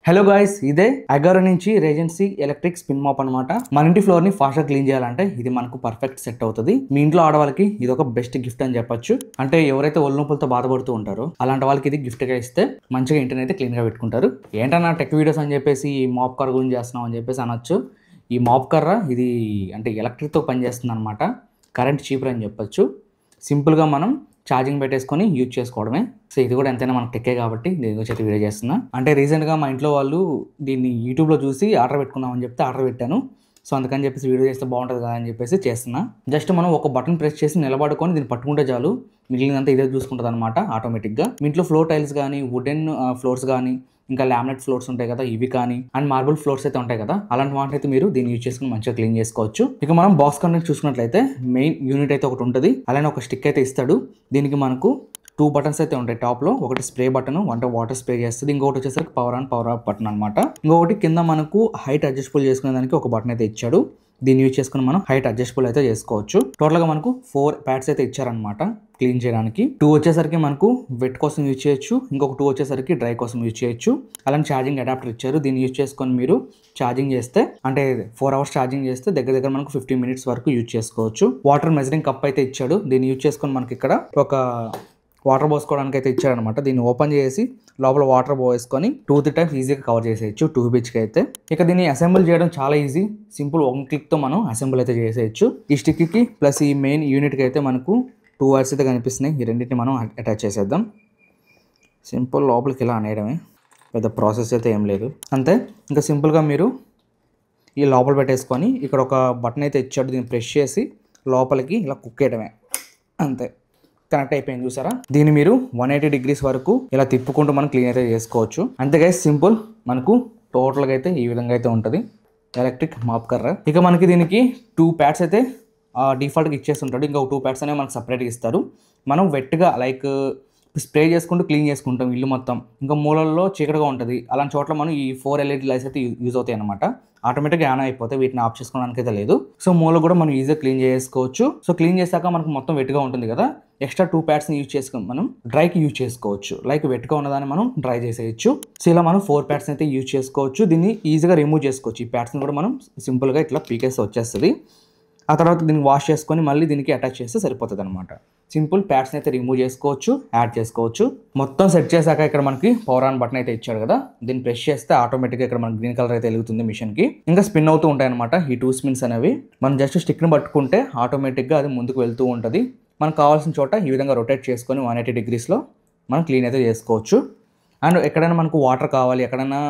Hello guys, ఇదే agar నుంచి రేజెన్సీ electric spin MOP అనమాట. మన ఇంటి ఫ్లోర్ ని ఫాస్ట్ గా క్లీన్ చేయాలంటే ఇది మనకు పర్ఫెక్ట్ సెట్ అవుతుంది. మీ ఇంట్లో ఆడవాళ్ళకి ఇది ఒక బెస్ట్ గిఫ్ట్ అని చెప్పొచ్చు. అంటే ఎవరైతే ఒళ్ళు నొప్పులతో బాధపడుతూ ఉంటారో అలాంటి వాళ్ళకి ఇది గిఫ్ట్ గా ఇస్తే మంచిగా ఇంటిని అయితే క్లీన్ గా పెట్టుకుంటారు. ఏంటన్నా టెక్ వీడియోస్ అని చెప్పేసి ఈ మాప్ కర్ర గురించి చేస్తున్నాం అని చెప్పేసి అనొచ్చు. ఈ మాప్ కర్ర ఇది అంటే ఎలక్ట్రిక్ తో పనిచేస్తుంది అనమాట. కరెంట్ చీపర్ అని చెప్పొచ్చు. సింపుల్ గా మనం ఛార్జింగ్ పెట్టేసుకొని యూజ్ చేసుకోవడమే. సో ఇది కూడా ఎంతైనా మనకు టెక్కే కాబట్టి దీని గురించి అయితే వీడియో చేస్తున్నా. అంటే రీసెంట్గా మా ఇంట్లో వాళ్ళు దీన్ని యూట్యూబ్లో చూసి ఆర్డర్ పెట్టుకున్నామని చెప్తే ఆర్డర్ పెట్టాను. సో అందుకని చెప్పేసి వీడియో చేస్తే బాగుంటుంది కదా అని చెప్పేసి చేస్తున్నా. జస్ట్ మనం ఒక బటన్ ప్రెస్ చేసి నిలబడుకొని దీన్ని పట్టుకుంటే చాలు, మిగిలినంతా ఇదే చూసుకుంటుంది అనమాట ఆటోమేటిక్గా. మీ ఇంట్లో ఫ్లోర్ టైల్స్ కానీ, వుడెన్ ఫ్లోర్స్ కానీ, ఇంకా లామినేట్ ఫ్లోర్స్ ఉంటాయి కదా ఇవి కానీ, అండ్ మార్బుల్ ఫ్లోర్స్ అయితే ఉంటాయి కదా, అలాంటి వాటిని అయితే మీరు దీన్ని యూజ్ చేసుకుని మంచిగా క్లీన్ చేసుకోవచ్చు. ఇక మనం బాక్స్ కనెక్ట్ చూసుకున్నట్లయితే మెయిన్ యూనిట్ అయితే ఒకటి ఉంటుంది, అలానే ఒక స్టిక్ అయితే ఇస్తాడు. దీనికి మనకు 2 బటన్స్ అయితే ఉంటాయి. టాప్ లో ఒకటి స్ప్రే బటన్ అంటే వాటర్ స్ప్రే చేస్తుంది, ఇంకొకటి వచ్చేసరికి power on power of button అనమాట. ఇంకొకటి కింద మనకు హైట్ అడ్జస్టబుల్ చేసుకునే దానికి ఒక బటన్ అయితే ఇచ్చాడు. దీన్ని యూజ్ చేసుకుని మనం హైట్ అడ్జస్టబుల్ అయితే చేసుకోవచ్చు. టోటల్ గా మనకు 4 ప్యాడ్స్ అయితే ఇచ్చారనమాట క్లీన్ చేయడానికి. 2 వచ్చేసరికి మనకు వెట్ కోసం యూజ్ చేయొచ్చు, ఇంకొక 2 వచ్చేసరికి డ్రై కోసం యూజ్ చేయొచ్చు. అలానే ఛార్జింగ్ అడాప్టర్ ఇచ్చారు. దీన్ని యూజ్ చేసుకొని మీరు ఛార్జింగ్ చేస్తే అంటే 4 hours ఛార్జింగ్ చేస్తే దగ్గర మనకు 15 minutes వరకు యూజ్ చేసుకోవచ్చు. వాటర్ మెజరింగ్ కప్ అయితే ఇచ్చాడు. దీన్ని యూజ్ చేసుకొని మనకి ఇక్కడ ఒక వాటర్ పోసుకోవడానికి అయితే ఇచ్చారనమాట. దీన్ని ఓపెన్ చేసి లోపల వాటర్ పోసుకొని 2-3 times ఈజీగా కవర్ చేసేయచ్చు 2 బిచ్కి అయితే. ఇక దీన్ని అసెంబుల్ చేయడం చాలా ఈజీ, సింపుల్. 1 క్లిక్తో మనం అసెంబుల్ అయితే చేసేయచ్చు. ఈ స్టిక్కి ప్లస్ ఈ మెయిన్ యూనిట్కి అయితే మనకు 2 వైర్స్ అయితే కనిపిస్తున్నాయి. ఈ రెండింటిని మనం అటాచ్ చేసేద్దాం. సింపుల్, లోపలికి ఇలా అనేయడమే, పెద్ద ప్రాసెస్ అయితే ఏం లేదు, అంతే. ఇంకా సింపుల్గా మీరు ఈ లోపల పెట్టేసుకొని ఇక్కడ ఒక బటన్ అయితే ఇచ్చాడు, దీన్ని ప్రెస్ చేసి లోపలికి ఇలా కుక్కేయడమే, అంతే. కనెక్ట్ అయిపోయింది చూసారా. దీన్ని మీరు 180 degrees వరకు ఇలా తిప్పుకుంటూ మనం క్లీన్ అయితే చేసుకోవచ్చు. అంతే గైస్, సింపుల్. మనకు టోటల్గా అయితే ఈ విధంగా అయితే ఉంటుంది ఎలక్ట్రిక్ మాప్ కర్ర. ఇక మనకి దీనికి 2 ప్యాడ్స్ అయితే డిఫాల్ట్గా ఇచ్చేస్తుంటాడు, ఇంకా 2 ప్యాడ్స్ అనేవి మనకు సపరేట్గా ఇస్తారు. మనం వెట్గా లైక్ స్ప్రే చేసుకుంటూ క్లీన్ చేసుకుంటాం ఇల్లు మొత్తం, ఇంకా మూలల్లో చీకటిగా ఉంటుంది, అలాంటి చోట్ల మనం ఈ 4 LED లైట్స్ అయితే యూజ్ అవుతాయి అనమాట. ఆటోమేటిక్గా ఆన్ అయిపోతాయి, వీటిని ఆఫ్ చేసుకోవడానికి అయితే లేదు. సో మూల కూడా మనం ఈజీగా క్లీన్ చేసుకోవచ్చు. సో క్లీన్ చేశాక మనకు మొత్తం వెట్గా ఉంటుంది కదా, ఎక్స్ట్రా 2 ప్యాడ్స్ని యూజ్ చేసుకొని మనం డ్రైకి యూజ్ చేసుకోవచ్చు. లైక్ వెట్గా ఉన్నదాన్ని మనం డ్రై చేసేయచ్చు. సో ఇలా మనం 4 ప్యాడ్స్ని అయితే యూజ్ చేసుకోవచ్చు. దీన్ని ఈజీగా రిమూవ్ చేసుకోవచ్చు. ఈ ప్యాడ్స్ని కూడా మనం సింపుల్గా ఇట్లా పీకేస్తే వచ్చేస్తుంది. ఆ తర్వాత దీన్ని వాష్ చేసుకొని మళ్ళీ దీనికి అటాచ్ చేస్తే సరిపోతుంది అనమాట. సింపుల్. ప్యాడ్స్ని అయితే రిమూవ్ చేసుకోవచ్చు, యాడ్ చేసుకోవచ్చు. మొత్తం సెట్ చేశాక ఇక్కడ మనకి పవర్ ఆన్ బటన్ అయితే ఇచ్చాడు కదా, దీన్ని ప్రెస్ చేస్తే ఆటోమేటిక్గా ఇక్కడ మనకి గ్రీన్ కలర్ అయితే వెలుగుతుంది మిషన్కి. ఇంకా స్పిన్ అవుతూ ఉంటాయి అనమాట ఈ 2 స్పిన్స్ అనేవి. మనం జస్ట్ స్టిక్ని పట్టుకుంటే ఆటోమేటిక్గా అది ముందుకు వెళ్తూ ఉంటుంది. మనకు కావాల్సిన చోట ఈ విధంగా రొటేట్ చేసుకొని 180 degreesలో మనం క్లీన్ అయితే చేసుకోవచ్చు. అండ్ ఎక్కడైనా మనకు వాటర్ కావాలి, ఎక్కడైనా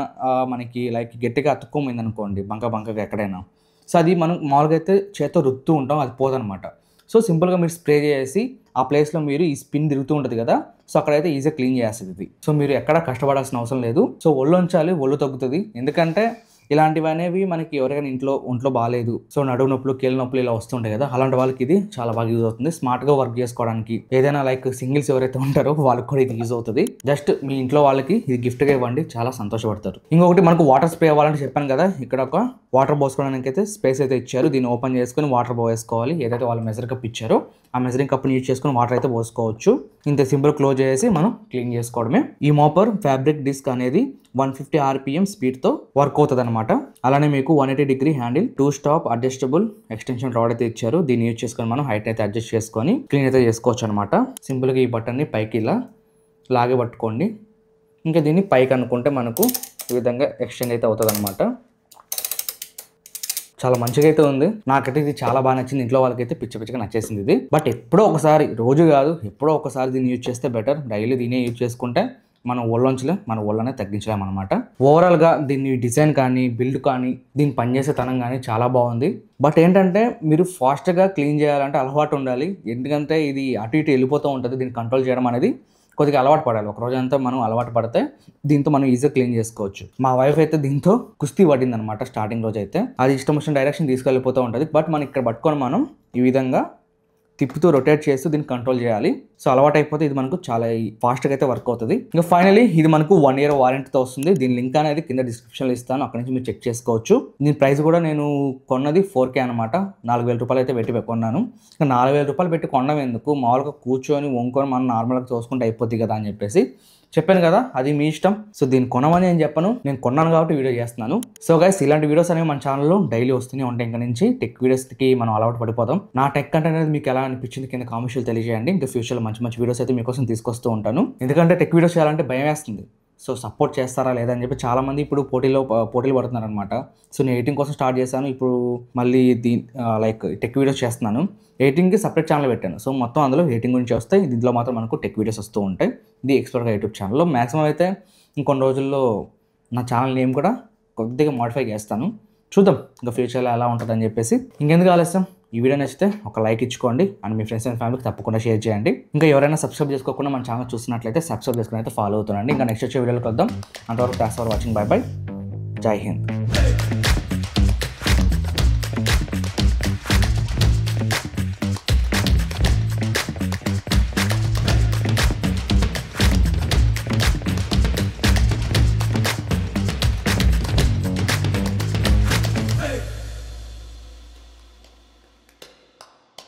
మనకి లైక్ గట్టిగా అతుక్కోమైంది అనుకోండి, బంకగా ఎక్కడైనా, సో అది మనం మామూలుగా అయితే చేత్తో రుద్దుతూ ఉంటాం, అది పోదనమాట. సో సింపుల్గా మీరు స్ప్రే చేసి ఆ ప్లేస్లో మీరు ఈ స్పిన్ తిరుగుతూ ఉంటుంది కదా, సో అక్కడైతే ఈజీగా క్లీన్ చేస్తుంది ఇది. సో మీరు ఎక్కడ కష్టపడాల్సిన అవసరం లేదు. సో ఒళ్ళు ఉంచాలి, ఒళ్ళు తగ్గుతుంది. ఎందుకంటే ఇలాంటివి అనేవి మనకి ఎవరికైనా ఒంట్లో బాగాలేదు, సో నడుము నొప్పులు, కీళ్ళ నొప్పులు ఇలా వస్తుంటాయి కదా, అలాంటి వాళ్ళకి ఇది చాలా బాగా యూజ్ అవుతుంది. స్మార్ట్గా వర్క్ చేసుకోవడానికి, ఏదైనా లైక్ సింగిల్స్ ఎవరైతే ఉంటారో వాళ్ళకి కూడా ఇది యూజ్ అవుతుంది. జస్ట్ మీ ఇంట్లో వాళ్ళకి ఇది గిఫ్ట్గా ఇవ్వండి, చాలా సంతోషపడతారు. ఇంకొకటి మనకు వాటర్ స్ప్రే అవ్వాలని చెప్పాను కదా, ఇక్కడ ఒక వాటర్ పోసుకోవడానికి అయితే స్పేస్ అయితే ఇచ్చారు. దీన్ని ఓపెన్ చేసుకుని వాటర్ పోసుకోవాలి. ఏదైతే వాళ్ళు మెజర్ కప్ ఇచ్చారో ఆ మెజరింగ్ కప్ని యూజ్ చేసుకుని వాటర్ అయితే పోసుకోవచ్చు. ఇంత సింపుల్, క్లోజ్ చేసి మనం క్లీన్ చేసుకోవడమే. ఈ మాపర్ ఫ్యాబ్రిక్ డిస్క్ అనేది 150 RPM స్పీడ్తో వర్క్ అవుతుంది అనమాట. అలానే మీకు 180 degree handle, 2 stop adjustable extension rod అయితే ఇచ్చారు. దీన్ని యూజ్ చేసుకొని మనం హైట్ అయితే అడ్జస్ట్ చేసుకొని క్లీన్ అయితే చేసుకోవచ్చు అనమాట. సింపుల్గా ఈ బటన్ని పైకి ఇలా లాగే పట్టుకోండి. ఇంకా దీన్ని పైకి అనుకుంటే మనకు ఈ విధంగా ఎక్స్టెండ్ అయితే అవుతుంది అనమాట. చాలా మంచిగా అయితే ఉంది. నాకైతే ఇది చాలా బాగా నచ్చింది. ఇంట్లో వాళ్ళకైతే పిచ్చిగా నచ్చేసింది ఇది. బట్ ఎప్పుడో ఒకసారి, రోజు కాదు, ఎప్పుడో ఒకసారి దీన్ని యూజ్ చేస్తే బెటర్. డైలీ దీన్ని యూజ్ చేసుకుంటే మనం మన ఒళ్ళనే తగ్గించలేం అనమాట. ఓవరాల్గా దీన్ని డిజైన్ కానీ, బిల్డ్ కానీ, దీన్ని పనిచేసే తనం కానీ చాలా బాగుంది. బట్ ఏంటంటే మీరు ఫాస్ట్గా క్లీన్ చేయాలంటే అలవాటు ఉండాలి. ఎందుకంటే ఇది అటు ఇటు వెళ్ళిపోతూ ఉంటుంది. దీన్ని కంట్రోల్ చేయడం అనేది కొద్దిగా అలవాటు పడాలి. ఒక రోజంతా మనం అలవాటు పడితే దీంతో మనం ఈజీగా క్లీన్ చేసుకోవచ్చు. మా వైఫ్ అయితే దీంతో కుస్తీ పడింది అనమాట స్టార్టింగ్ రోజు అయితే. అది ఇష్టం వచ్చిన డైరెక్షన్ తీసుకెళ్ళిపోతూ ఉంటుంది. బట్ మనం ఇక్కడ పట్టుకొని మనం ఈ విధంగా తిప్పుతూ రొటేట్ చేస్తూ దీన్ని కంట్రోల్ చేయాలి. సో అలవాటు అయిపోతే ఇది మనకు చాలా ఫాస్ట్గా అయితే వర్క్ అవుతుంది. ఇంకా ఫైనలీ ఇది మనకు 1 year వారంటీతో వస్తుంది. దీని లింక్ అనేది కింద డిస్క్రిప్షన్లో ఇస్తాను, అక్కడ నుంచి మీరు చెక్ చేసుకోవచ్చు. దీని ప్రైస్ కూడా నేను కొన్నది 4K అనమాట. 4000 రూపాయలు అయితే పెట్టి కొన్నాను. ఇంకా 4000 రూపాయలు పెట్టి కొనడం ఎందుకు, మామూలుగా కూర్చొని వంకొని మనం నార్మల్గా చూసుకుంటే అయిపోద్ది కదా అని చెప్పేసి చెప్పాను కదా, అది మీ ఇష్టం. సో దీన్ని కొనమని నేను చెప్పను, నేను కొన్నాను కాబట్టి వీడియో చేస్తున్నాను. సో గైస్, ఇలాంటి వీడియోస్ అనేవి మన ఛానల్లో డైలీ వస్తూనే ఉంటాయి. ఇంకా నుంచి టెక్ వీడియోస్కి మనం అలవాటు పడిపోతాం. నా టెక్ కంటెంట్ అనేది మీకు ఎలా అనిపించింది కింద కామెంట్స్లో తెలియజేయండి. ఇంకా ఫ్యూచర్లో మంచి మంచి వీడియోస్ అయితే మీకోసం తీసుకొస్తూ ఉంటాను. ఎందుకంటే టెక్ వీడియోస్ చేయాలంటే భయం వేస్తుంది. సో సపోర్ట్ చేస్తారా లేదా అని చెప్పి చాలామంది ఇప్పుడు పోటీలు పడుతున్నారు అనమాట. సో నేను ఎడిటింగ్ కోసం స్టార్ట్ చేశాను, ఇప్పుడు మళ్ళీ లైక్ టెక్ వీడియోస్ చేస్తున్నాను. ఎడిటింగ్కి సపరేట్ ఛానల్ పెట్టాను. సో మొత్తం అందులో ఎడిటింగ్ గురించి వస్తాయి, దీంట్లో మాత్రం మనకు టెక్ వీడియోస్ వస్తూ ఉంటాయి. ఇది ఎక్స్పర్ట్గా యూట్యూబ్ ఛానల్లో. మ్యాక్సిమం అయితే ఇంకొన్ని రోజుల్లో నా ఛానల్ నేమ్ కూడా కొద్దిగా మాడిఫై చేస్తాను. చూద్దాం ఇంకా ఫ్యూచర్లో ఎలా ఉంటుందని చెప్పేసి. ఇంకెందుకు ఆలస్యం, ఈ వీడియో నచ్చితే ఒక లైక్ ఇచ్చుకోండి అండ్ మీ ఫ్రెండ్స్ అండ్ ఫ్యామిలీకి తప్పకుండా షేర్ చేయండి. ఇంకా ఎవరైనా సబ్స్క్రైబ్ చేసుకోకుండా మన ఛానల్ చూస్తున్నట్లయితే సబ్స్క్రైబ్ చేసుకుని అయితే ఫాలో అవుతుండండి. ఇంకా నెక్స్ట్ వచ్చే వీడియోలోకి వద్దాం. అంతవరకు thanks for watching. By by. జై హింద్.